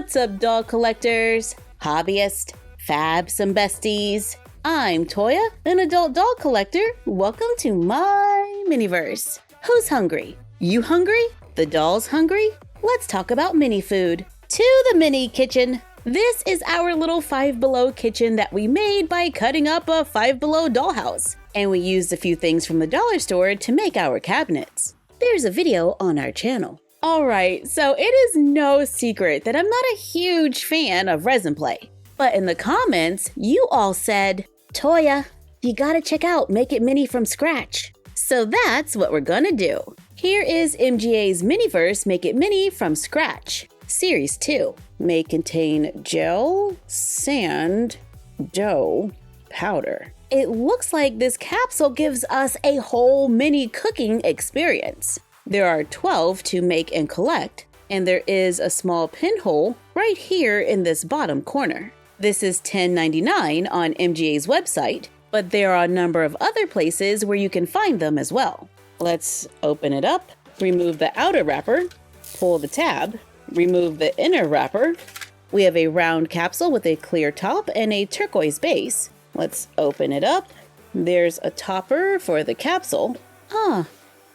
What's up, doll collectors, hobbyists, fabs, and besties? I'm Toya, an adult doll collector. Welcome to my MiniVerse. Who's hungry? You hungry? The doll's hungry? Let's talk about mini food. To the mini kitchen. This is our little Five Below kitchen that we made by cutting up a Five Below dollhouse. And we used a few things from the dollar store to make our cabinets. There's a video on our channel. Alright, so it is no secret that I'm not a huge fan of resin play. But in the comments, you all said, Toya, you gotta check out Make It Mini from scratch. So that's what we're gonna do. Here is MGA's MiniVerse Make It Mini from scratch. Series 2 may contain gel, sand, dough, powder. It looks like this capsule gives us a whole mini cooking experience. There are 12 to make and collect, and there is a small pinhole right here in this bottom corner. This is $10.99 on MGA's website, but there are a number of other places where you can find them as well. Let's open it up, remove the outer wrapper, pull the tab, remove the inner wrapper. We have a round capsule with a clear top and a turquoise base. Let's open it up. There's a topper for the capsule.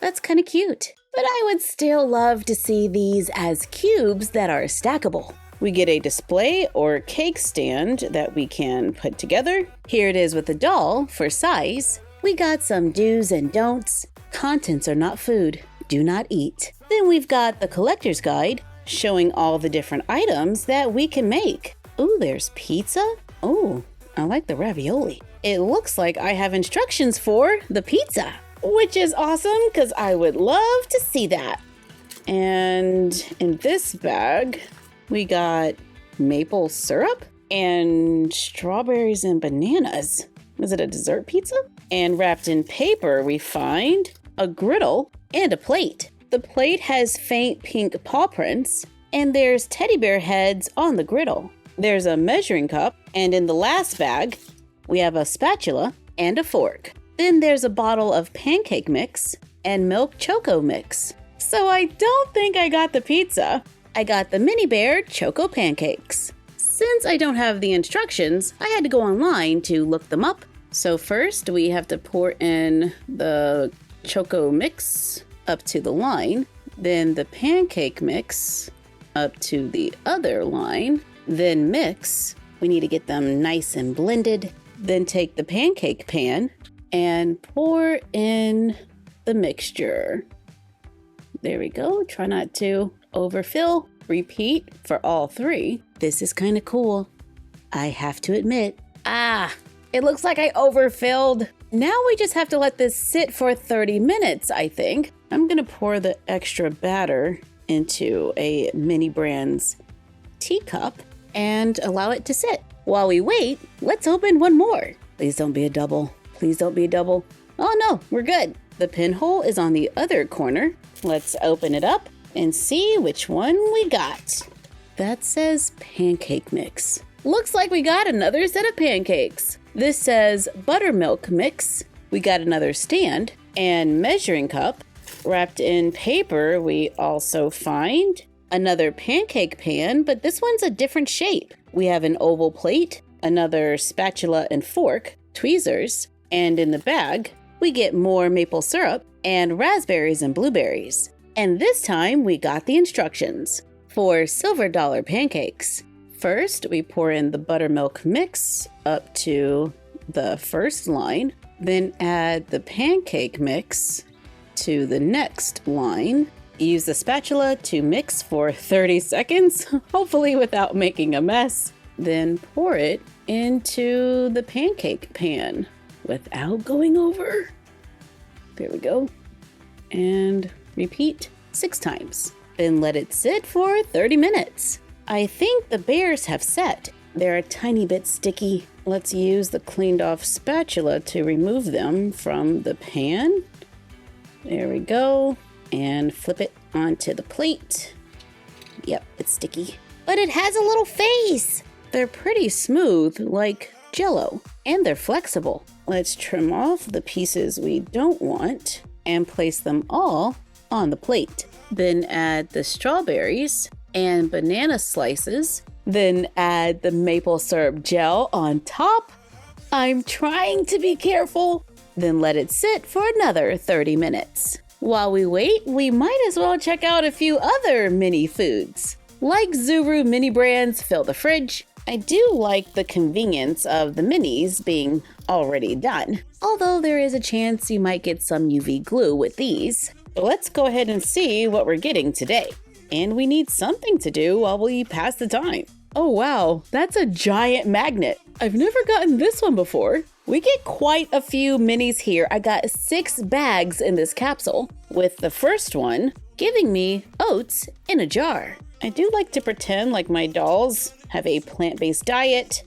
That's kind of cute. But I would still love to see these as cubes that are stackable. We get a display or cake stand that we can put together. Here it is with the doll for size. We got some do's and don'ts. Contents are not food. Do not eat. Then we've got the collector's guide showing all the different items that we can make. Ooh, there's pizza. Oh, I like the ravioli. It looks like I have instructions for the pizza, which is awesome because I would love to see that. And in this bag, we got maple syrup and strawberries and bananas. Is it a dessert pizza? And wrapped in paper, we find a griddle and a plate. The plate has faint pink paw prints, and there's teddy bear heads on the griddle. There's a measuring cup, and in the last bag, we have a spatula and a fork. Then there's a bottle of pancake mix and milk choco mix. So I don't think I got the pizza. I got the Mini Bear Choco Pancakes. Since I don't have the instructions, I had to go online to look them up. So first, we have to pour in the choco mix up to the line, then the pancake mix up to the other line, then mix. We need to get them nice and blended. Then take the pancake pan and pour in the mixture. There we go. Try not to overfill. Repeat for all three. This is kind of cool, I have to admit. It looks like I overfilled. Now we just have to let this sit for 30 minutes, I think. I'm gonna pour the extra batter into a Mini Brands teacup and allow it to sit. While we wait, let's open one more. Please don't be a double. Please don't be a double. Oh no, we're good. The pinhole is on the other corner. Let's open it up and see which one we got. That says pancake mix. Looks like we got another set of pancakes. This says buttermilk mix. We got another stand and measuring cup. Wrapped in paper, we also find another pancake pan, but this one's a different shape. We have an oval plate, another spatula and fork, tweezers, and in the bag, we get more maple syrup and raspberries and blueberries. And this time we got the instructions for silver dollar pancakes. First, we pour in the buttermilk mix up to the first line, then add the pancake mix to the next line. Use the spatula to mix for 30 seconds, hopefully without making a mess. Then pour it into the pancake pan without going over. There we go. And repeat 6 times. Then let it sit for 30 minutes. I think the bears have set. They're a tiny bit sticky. Let's use the cleaned off spatula to remove them from the pan. There we go. And flip it onto the plate. Yep, it's sticky. But it has a little face. They're pretty smooth, like Jell-O, and they're flexible. Let's trim off the pieces we don't want and place them all on the plate. Then add the strawberries and banana slices. Then add the maple syrup gel on top. I'm trying to be careful. Then let it sit for another 30 minutes. While we wait, we might as well check out a few other mini foods. Like Zuru mini brands fill the fridge, I do like the convenience of the minis being already done. Although there is a chance you might get some UV glue with these. Let's go ahead and see what we're getting today. And we need something to do while we pass the time. Oh wow, that's a giant magnet. I've never gotten this one before. We get quite a few minis here. I got 6 bags in this capsule, with the first one giving me oats in a jar. I do like to pretend like my dolls have a plant-based diet,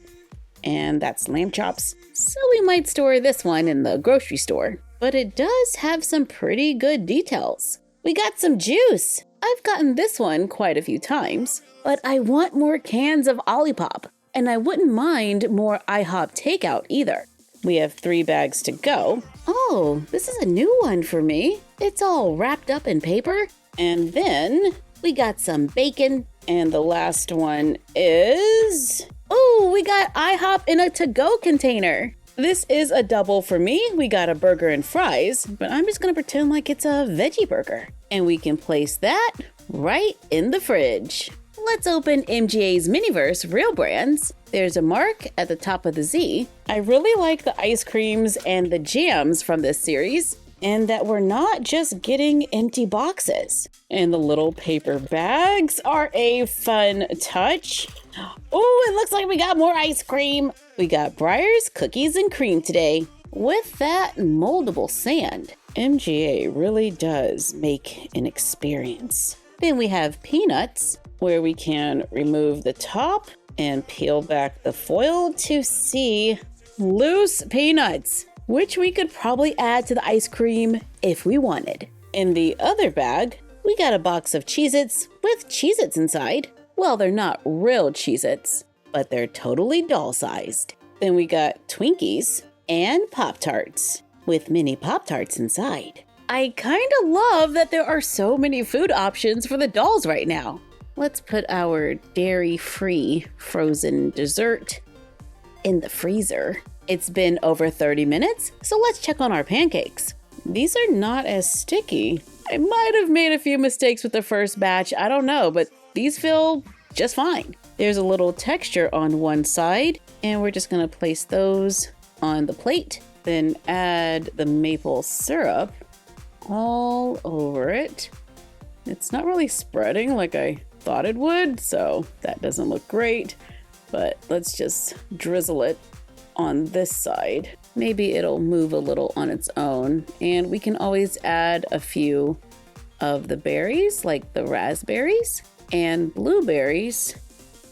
and that's lamb chops. So we might store this one in the grocery store. But it does have some pretty good details. We got some juice. I've gotten this one quite a few times, but I want more cans of Olipop, and I wouldn't mind more IHOP takeout either. We have 3 bags to go. Oh, this is a new one for me. It's all wrapped up in paper. And then we got some bacon, and the last one is... Oh, we got IHOP in a to-go container. This is a double for me. We got a burger and fries, but I'm just gonna pretend like it's a veggie burger. And we can place that right in the fridge. Let's open MGA's MiniVerse Real Brands. There's a mark at the top of the Z. I really like the ice creams and the jams from this series, and that we're not just getting empty boxes. And the little paper bags are a fun touch. Oh, it looks like we got more ice cream. We got Breyers, cookies, and cream today with that moldable sand. MGA really does make an experience. Then we have peanuts, where we can remove the top and peel back the foil to see loose peanuts, which we could probably add to the ice cream if we wanted. In the other bag, we got a box of Cheez-Its with Cheez-Its inside. Well, they're not real Cheez-Its, but they're totally doll-sized. Then we got Twinkies and Pop-Tarts with mini Pop-Tarts inside. I kind of love that there are so many food options for the dolls right now. Let's put our dairy-free frozen dessert in the freezer. It's been over 30 minutes, so let's check on our pancakes. These are not as sticky. I might have made a few mistakes with the first batch, I don't know, but these feel just fine. There's a little texture on one side, and we're just gonna place those on the plate, then add the maple syrup all over it. It's not really spreading like I thought it would, so that doesn't look great, but let's just drizzle it on this side. Maybe it'll move a little on its own, and we can always add a few of the berries, like the raspberries and blueberries,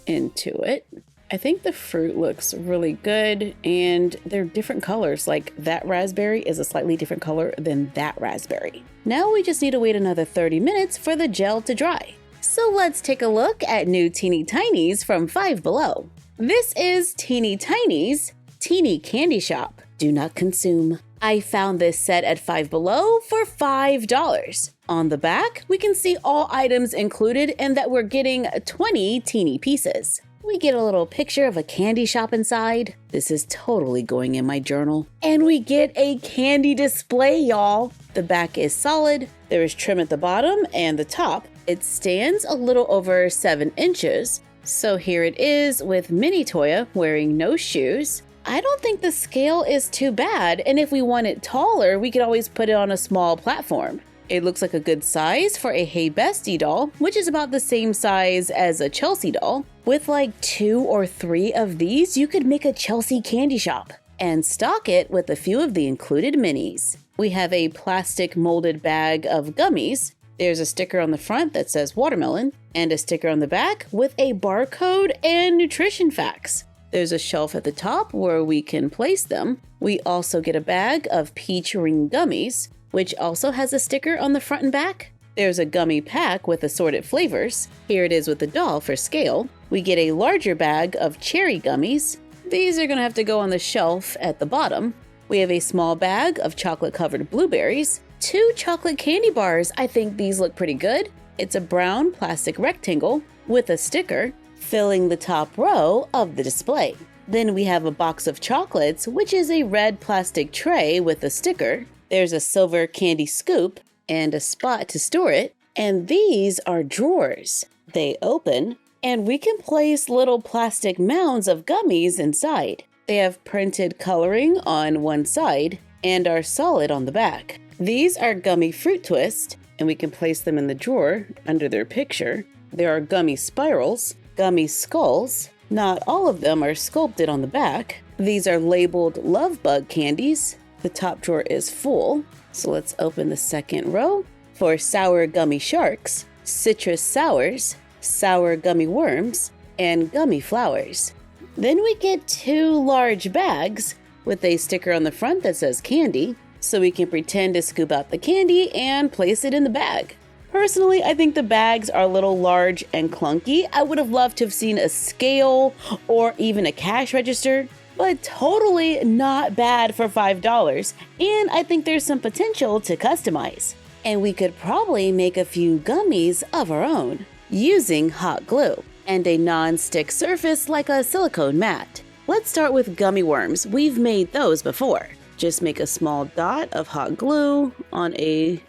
into it. I think the fruit looks really good, and they're different colors. Like that raspberry is a slightly different color than that raspberry. Now we just need to wait another 30 minutes for the gel to dry. So let's take a look at new Teeny Tinies from Five Below. This is Teeny Tinies Candy Shop. Do not consume. I found this set at Five Below for $5. On the back, we can see all items included and that we're getting 20 teeny pieces. We get a little picture of a candy shop inside. This is totally going in my journal. And we get a candy display, y'all. The back is solid. There is trim at the bottom and the top. It stands a little over 7 inches. So here it is with Mini Toya wearing no shoes. I don't think the scale is too bad, and if we want it taller, we could always put it on a small platform. It looks like a good size for a Hey Bestie doll, which is about the same size as a Chelsea doll. With like 2 or 3 of these, you could make a Chelsea candy shop and stock it with a few of the included minis. We have a plastic molded bag of gummies. There's a sticker on the front that says watermelon, and a sticker on the back with a barcode and nutrition facts. There's a shelf at the top where we can place them. We also get a bag of peach ring gummies, which also has a sticker on the front and back. There's a gummy pack with assorted flavors. Here it is with the doll for scale. We get a larger bag of cherry gummies. These are gonna have to go on the shelf at the bottom. We have a small bag of chocolate-covered blueberries. 2 chocolate candy bars. I think these look pretty good. It's a brown plastic rectangle with a sticker, filling the top row of the display. Then we have a box of chocolates, which is a red plastic tray with a sticker. There's a silver candy scoop and a spot to store it. And these are drawers. They open, and we can place little plastic mounds of gummies inside. They have printed coloring on one side and are solid on the back. These are gummy fruit twists, and we can place them in the drawer under their picture. There are gummy spirals, gummy skulls. Not all of them are sculpted on the back. These are labeled love bug candies. The top drawer is full. So let's open the second row for sour gummy sharks, citrus sours, sour gummy worms, and gummy flowers. Then we get 2 large bags with a sticker on the front that says candy, so we can pretend to scoop out the candy and place it in the bag. Personally, I think the bags are a little large and clunky. I would have loved to have seen a scale or even a cash register, but totally not bad for $5. And I think there's some potential to customize. And we could probably make a few gummies of our own using hot glue and a non-stick surface like a silicone mat. Let's start with gummy worms. We've made those before. Just make a small dot of hot glue on a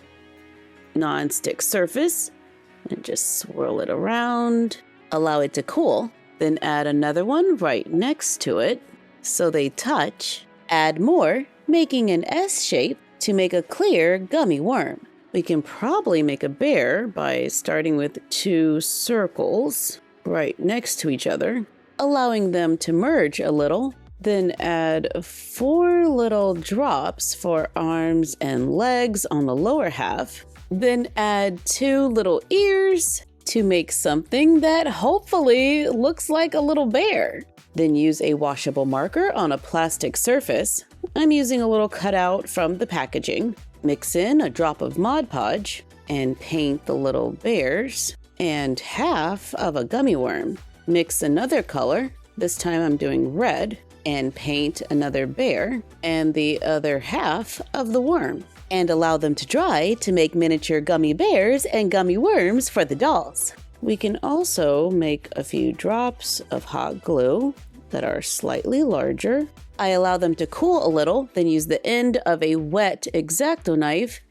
non-stick surface and just swirl it around. Allow it to cool. Then add another one right next to it so they touch. Add more, making an S shape to make a clear gummy worm. We can probably make a bear by starting with 2 circles right next to each other, allowing them to merge a little. Then add 4 little drops for arms and legs on the lower half. Then add 2 little ears to make something that hopefully looks like a little bear. Then use a washable marker on a plastic surface. I'm using a little cutout from the packaging. Mix in a drop of Mod Podge and paint the little bears and half of a gummy worm. Mix another color, this time I'm doing red, and paint another bear and the other half of the worm. And allow them to dry to make miniature gummy bears and gummy worms for the dolls. We can also make a few drops of hot glue that are slightly larger. I allow them to cool a little, then use the end of a wet X-Acto knife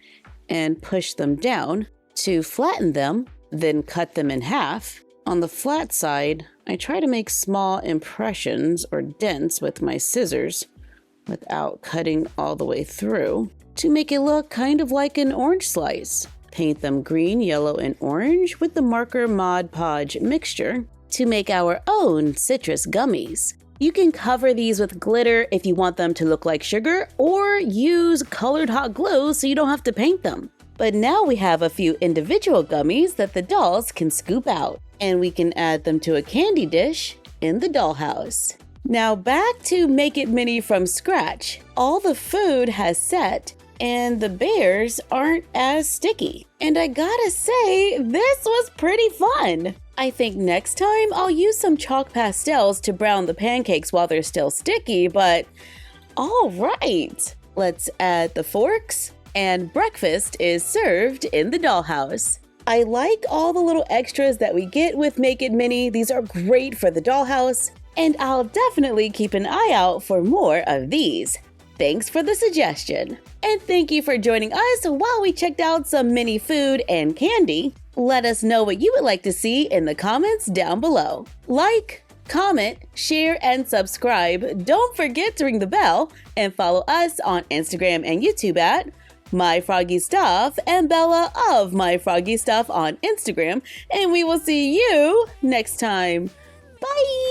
and push them down to flatten them, then cut them in half. On the flat side, I try to make small impressions or dents with my scissors without cutting all the way through to make it look kind of like an orange slice. Paint them green, yellow, and orange with the marker Mod Podge mixture to make our own citrus gummies. You can cover these with glitter if you want them to look like sugar, or use colored hot glue so you don't have to paint them. But now we have a few individual gummies that the dolls can scoop out, and we can add them to a candy dish in the dollhouse. Now back to Make It Mini from scratch. All the food has set, and the bears aren't as sticky. And I gotta say, this was pretty fun. I think next time I'll use some chalk pastels to brown the pancakes while they're still sticky, but all right. Let's add the forks, and breakfast is served in the dollhouse. I like all the little extras that we get with Make It Mini. These are great for the dollhouse, and I'll definitely keep an eye out for more of these. Thanks for the suggestion. And thank you for joining us while we checked out some mini food and candy. Let us know what you would like to see in the comments down below. Like, comment, share, and subscribe. Don't forget to ring the bell and follow us on Instagram and YouTube at MyFroggyStuff and Bella of MyFroggyStuff on Instagram. And we will see you next time. Bye!